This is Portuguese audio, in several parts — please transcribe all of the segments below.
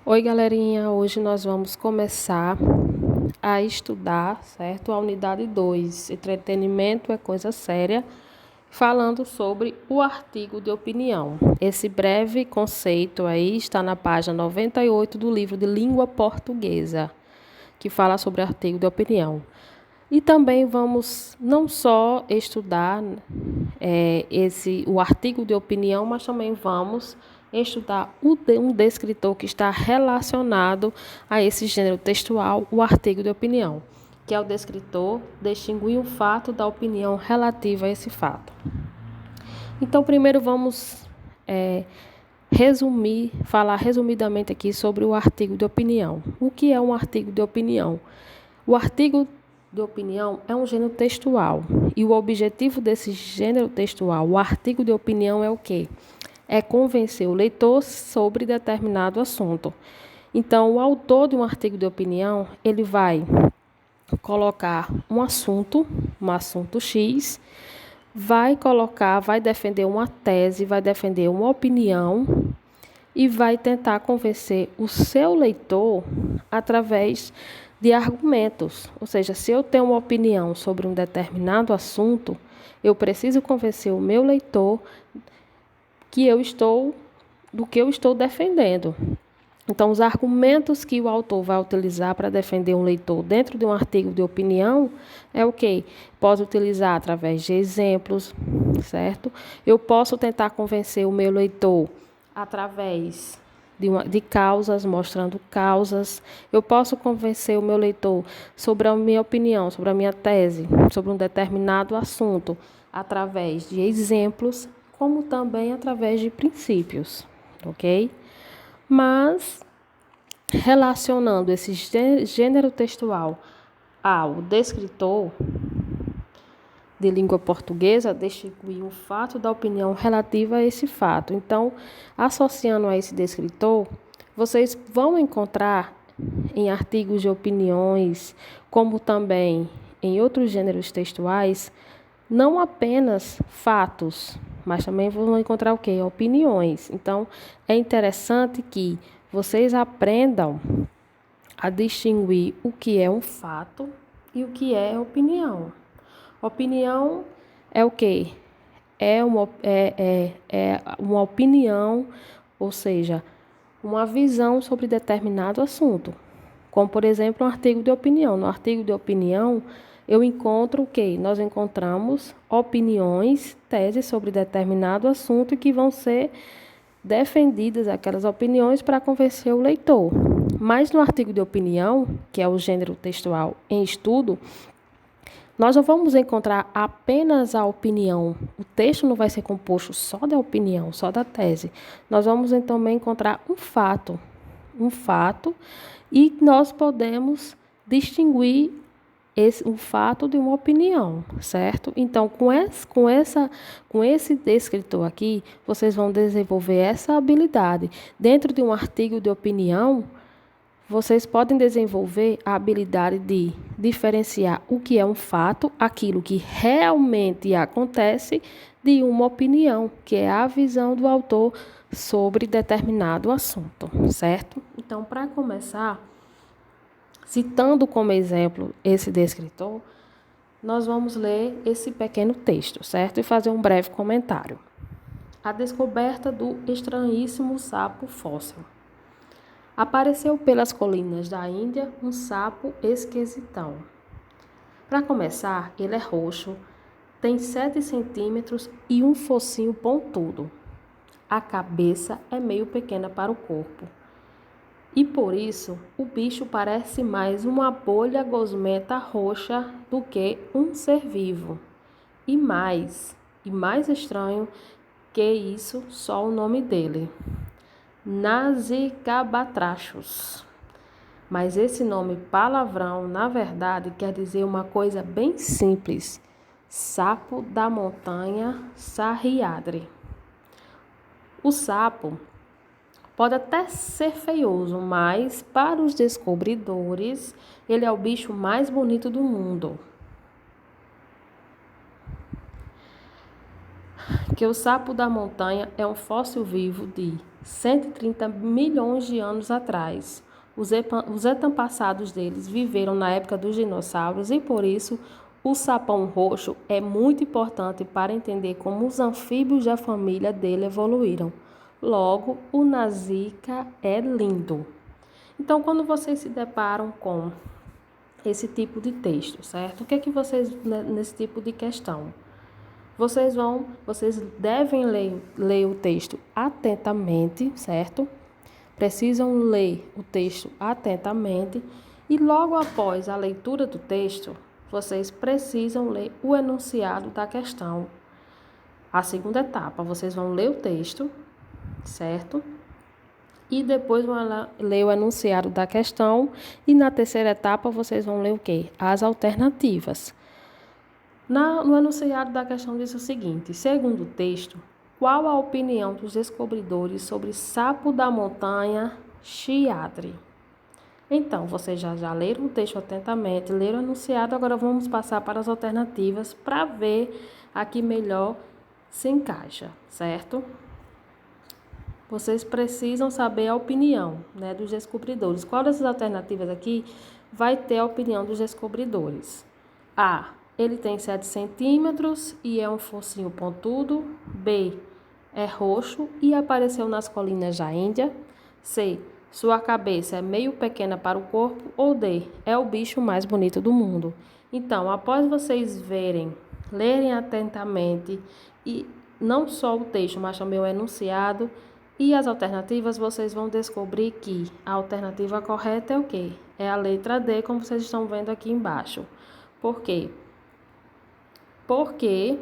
Oi, galerinha! Hoje nós vamos começar a estudar, certo? A unidade 2, entretenimento é coisa séria, falando sobre o artigo de opinião. Esse breve conceito aí está na página 98 do livro de língua portuguesa, que fala sobre artigo de opinião. E também vamos não só estudar o artigo de opinião, mas também vamos estudar um descritor que está relacionado a esse gênero textual, o artigo de opinião, que é o descritor distinguir o fato da opinião relativa a esse fato. Então, primeiro vamos falar resumidamente aqui sobre o artigo de opinião. O que é um artigo de opinião? O artigo de opinião é um gênero textual e o objetivo desse gênero textual, o artigo de opinião, é o quê? É convencer o leitor sobre determinado assunto. Então, o autor de um artigo de opinião, ele vai colocar um assunto X, vai defender uma tese, vai defender uma opinião e vai tentar convencer o seu leitor através de argumentos. Ou seja, se eu tenho uma opinião sobre um determinado assunto, eu preciso convencer o meu leitor do que eu estou defendendo. Então, os argumentos que o autor vai utilizar para defender um leitor dentro de um artigo de opinião é o quê? Posso utilizar através de exemplos, certo? Eu posso tentar convencer o meu leitor através de causas, mostrando causas. Eu posso convencer o meu leitor sobre a minha opinião, sobre a minha tese, sobre um determinado assunto, através de exemplos, como também através de princípios, ok? Mas, relacionando esse gênero textual ao descritor de língua portuguesa, distinguir o fato da opinião relativa a esse fato. Então, associando a esse descritor, vocês vão encontrar em artigos de opiniões, como também em outros gêneros textuais, não apenas fatos, mas também vão encontrar o quê? Opiniões. Então, é interessante que vocês aprendam a distinguir o que é um fato e o que é opinião. Opinião é o quê? É uma opinião, ou seja, uma visão sobre determinado assunto. Como, por exemplo, um artigo de opinião. No artigo de opinião, eu encontro o quê? Nós encontramos opiniões, teses sobre determinado assunto que vão ser defendidas aquelas opiniões para convencer o leitor. Mas no artigo de opinião, que é o gênero textual em estudo, nós não vamos encontrar apenas a opinião. O texto não vai ser composto só da opinião, só da tese. Nós vamos também encontrar um fato, e nós podemos distinguir o fato de uma opinião, certo? Então, com esse descritor aqui, vocês vão desenvolver essa habilidade. Dentro de um artigo de opinião, vocês podem desenvolver a habilidade de diferenciar o que é um fato, aquilo que realmente acontece, de uma opinião, que é a visão do autor sobre determinado assunto, certo? Então, para começar, citando como exemplo esse descritor, nós vamos ler esse pequeno texto, certo? E fazer um breve comentário. A descoberta do estranhíssimo sapo fóssil. Apareceu pelas colinas da Índia um sapo esquisitão. Para começar, ele é roxo, tem 7 centímetros e um focinho pontudo. A cabeça é meio pequena para o corpo. E por isso, o bicho parece mais uma bolha gosmenta roxa do que um ser vivo. E mais estranho que isso, só o nome dele. Nazicabatrachus. Mas esse nome palavrão, na verdade, quer dizer uma coisa bem simples. Sapo da montanha Sahyadri. O sapo pode até ser feioso, mas para os descobridores, ele é o bicho mais bonito do mundo. Que o sapo da montanha é um fóssil vivo de 130 milhões de anos atrás. Os antepassados deles viveram na época dos dinossauros e, por isso, o sapão roxo é muito importante para entender como os anfíbios da família dele evoluíram. Logo, o Nazica é lindo. Então, quando vocês se deparam com esse tipo de texto, certo? O que é que vocês, nesse tipo de questão? Vocês devem ler o texto atentamente, certo? Precisam ler o texto atentamente e logo após a leitura do texto, vocês precisam ler o enunciado da questão. A segunda etapa, vocês vão ler o texto, certo? E depois vão ler o enunciado da questão e na terceira etapa vocês vão ler o quê? As alternativas. No enunciado da questão diz o seguinte: segundo o texto, qual a opinião dos descobridores sobre sapo da montanha Chiadre? Então, vocês já leram o texto atentamente, leram o enunciado, agora vamos passar para as alternativas para ver a que melhor se encaixa, certo? Vocês precisam saber a opinião, né, dos descobridores. Qual dessas alternativas aqui vai ter a opinião dos descobridores? A. Ele tem 7 centímetros e é um focinho pontudo. B. É roxo e apareceu nas colinas da Índia. C. Sua cabeça é meio pequena para o corpo. Ou D. É o bicho mais bonito do mundo. Então, após vocês lerem atentamente e não só o texto, mas também o enunciado e as alternativas, vocês vão descobrir que a alternativa correta é o quê? É a letra D, como vocês estão vendo aqui embaixo. Por quê? Porque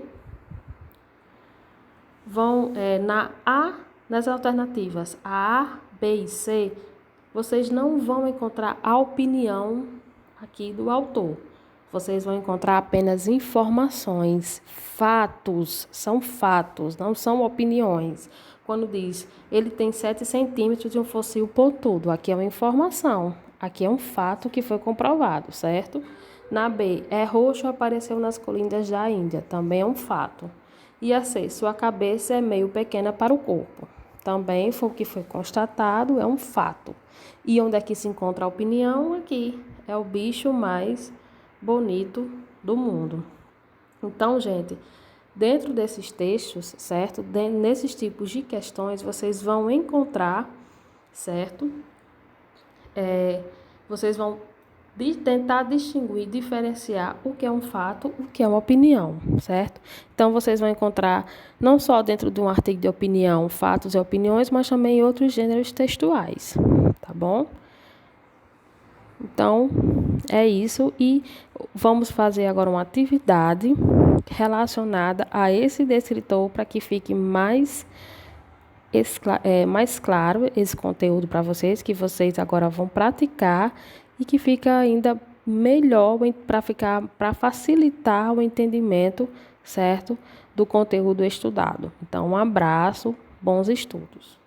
nas alternativas A, B e C, vocês não vão encontrar a opinião aqui do autor. Vocês vão encontrar apenas informações, fatos, são fatos, não são opiniões. Quando diz, ele tem 7 centímetros de um fóssil pontudo, aqui é uma informação, aqui é um fato que foi comprovado, certo? Na B, é roxo, apareceu nas colinas da Índia, também é um fato. E a C, sua cabeça é meio pequena para o corpo, também foi o que foi constatado, é um fato. E onde é que se encontra a opinião? Aqui, é o bicho mais bonito do mundo. Então, gente, dentro desses textos, certo? Nesses tipos de questões, vocês vão encontrar, certo? Vocês vão tentar distinguir, diferenciar o que é um fato, o que é uma opinião, certo? Então, vocês vão encontrar, não só dentro de um artigo de opinião, fatos e opiniões, mas também em outros gêneros textuais, tá bom? Então, é isso e vamos fazer agora uma atividade relacionada a esse descritor para que fique mais claro esse conteúdo para vocês, que vocês agora vão praticar e que fica ainda melhor para facilitar o entendimento, certo, do conteúdo estudado. Então, um abraço, bons estudos.